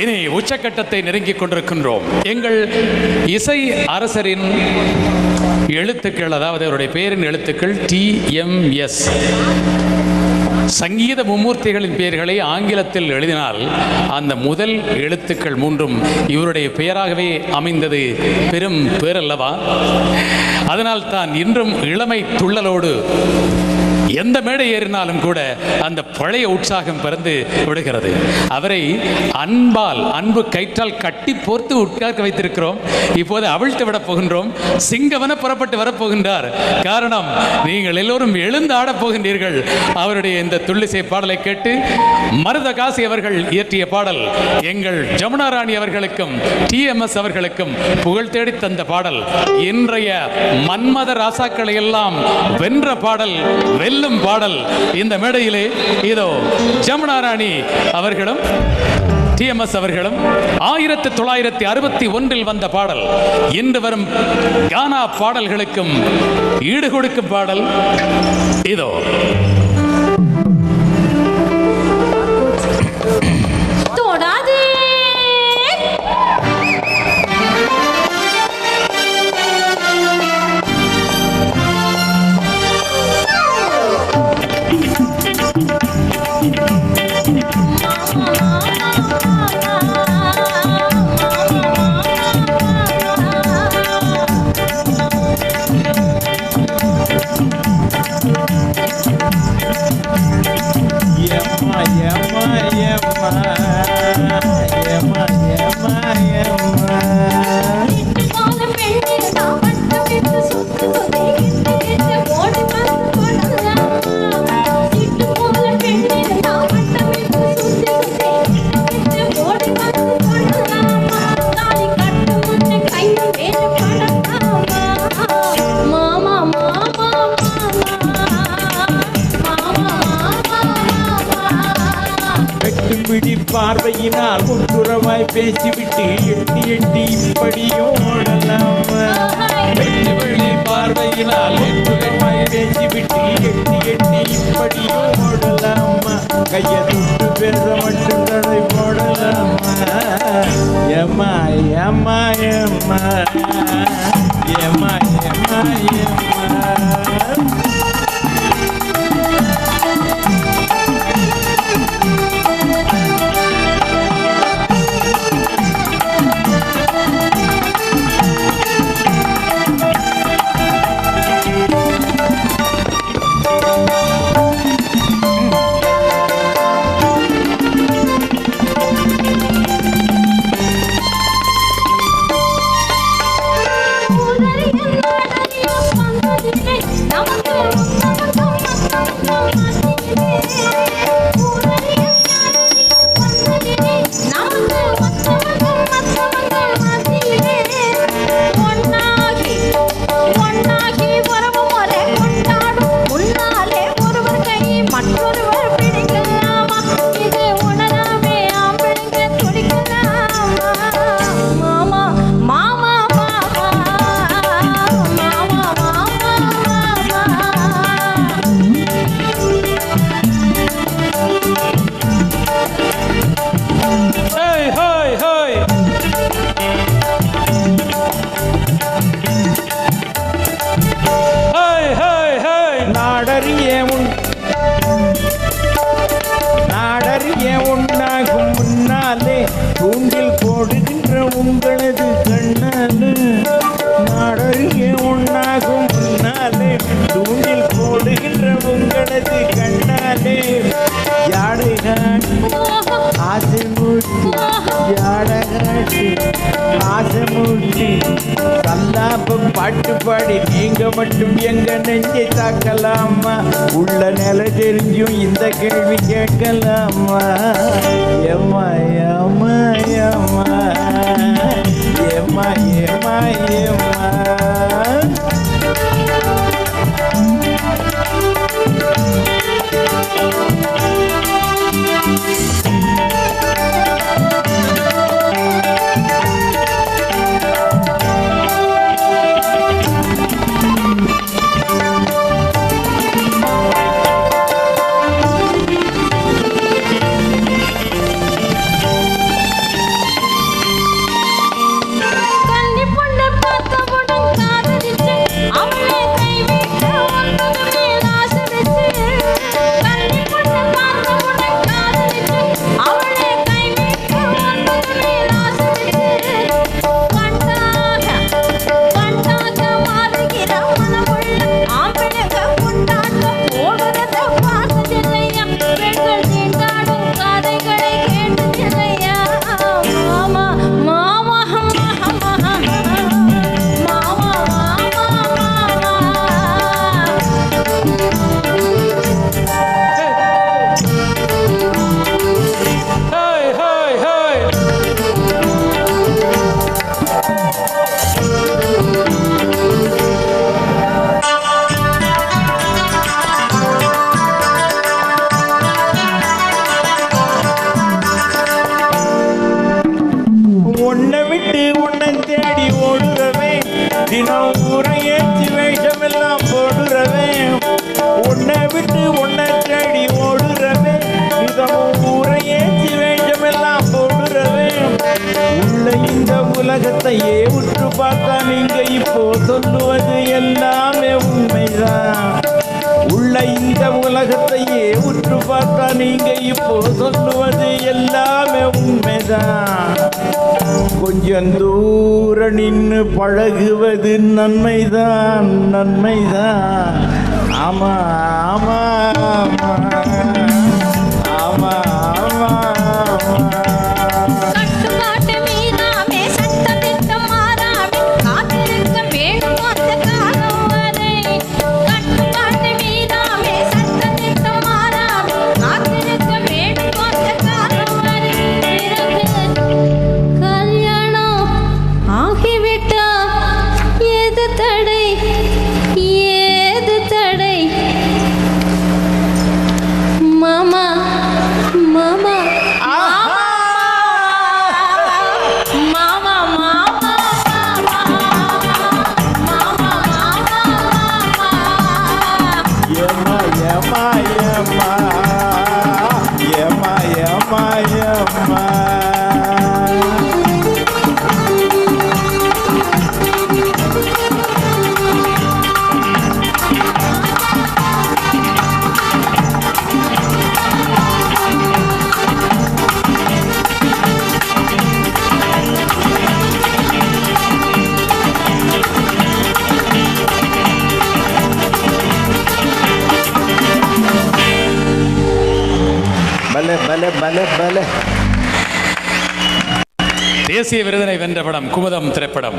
இனி உச்சக்கட்டத்தை நெருங்கிக் கொண்டிருக்கின்றோம். எங்கள் இசை அரசரின் எழுத்துக்கள், அதாவது அவருடைய பெயரின் எழுத்துக்கள் TMS. சங்கீத மும்மூர்த்திகளின் பெயர்களை ஆங்கிலத்தில் எழுதினால் அந்த முதல் எழுத்துக்கள் மூன்றும் இவருடைய பெயராகவே அமைந்தது பெரும் பேரல்லவா? அதனால் தான் இன்றும் இளமை துள்ளலோடு எந்த மேடை ஏறினாலும் கூட அந்த பழைய உற்சாகம் பிறந்து விடுகிறது. அவரை அன்பு கயிற்றால் கட்டி போர்த்து உட்கார்க்க வைத்திருக்கிறோம். இப்போது அவிழ்த்து விட போகின்றோம். சிங்கவன புறப்பட்டு வரப்போகின்றார். காரணம், நீங்கள் எல்லோரும் எழுந்து ஆடப் போகின்றீர்கள். அவருடைய இந்த துள்ளிசை பாடலை கேட்டு மருதகாசி அவர்கள் இயற்றிய பாடல் எங்கள் ஜமுனா ராணி அவர்களுக்கும் TMS அவர்களுக்கும் புகழ் தேடி தந்த பாடல். இன்றைய மன்மத ராசாக்களை எல்லாம் வென்ற பாடல், வெல்லும் பாடல். இந்த மேடையிலே இதோ ஜமுனா ராணி அவர்களும் TMS அவர்களும் 1961 வந்த பாடல். இன்று வரும் கானா பாடல்களுக்கும் ஈடு கொடுக்கும் பாடல் இதோ. பார்வையினால் ஒட்டுறவாய் பேசிவிட்டு எட்டி எட்டி இப்படியும் ஓடலாம். பார்வையினால் ஒட்டுறவாய் பேசிவிட்டு எட்டி எட்டி இப்படியும் ஓடலாம். கையை தொட்டு பேச மட்டும் தடை போடலாம். ஏமா ஏமா ஏமா ஏமா ஏமா ஏமா. நாடறிய உண்டாகும் முன்னாலே தூண்டில் போடுகின்ற உங்களது கண்ணாலே. நாடறிய உண்டாகும் முன்னாலே தூண்டில் போடுகின்ற உங்களது கண்ணாலே. யாடைகாட்டி ஆசை மூட்டி, யாடகாட்டி ஆசை மூட்டி, சல்லாபம் பாட்டு பாடி நீங்க மட்டும் எங்க நெஞ்சை தாக்கலாமா? உள்ள நிலை தெரிஞ்சும் இந்த கேள்வி கேட்கலாமா? ஏமா ஏமா ஏமா ஏமா ஏமா ஏமா. உலகத்தையே உற்று பார்த்தா நீங்க இப்போ சொல்லுவது எல்லாமே உண்மைதான். உள்ள இந்த உலகத்தையே உற்று பார்த்தா நீங்க இப்போ சொல்லுவது எல்லாமே உண்மைதான். கொஞ்சம் தூர நின்று பழகுவது நன்மைதான், நன்மைதான். ஆமா ஆமா ஆமா ஆமா ஆமா. கட்டுப்பாட்டு மீறாமே சட்டத்திட்டம் மாறாமே காத்திருக்க வேண்டும் அந்த காலம் வரை. கட்டுப்பாட்டு மீறாமே சட்டத்திட்டம் மாறாமே காத்திருக்க வேண்டும் அந்த காலம் வரை. பிறகு கல்யாணம் ஆகிவிட்டா ஏது தடை, ஏது தடை? மாமா மாமா Yama, yama, yama. Yama, yama, yama. பல பல பல பல. தேசிய விருதினை வென்ற படம் குமுதம் திரைப்படம்.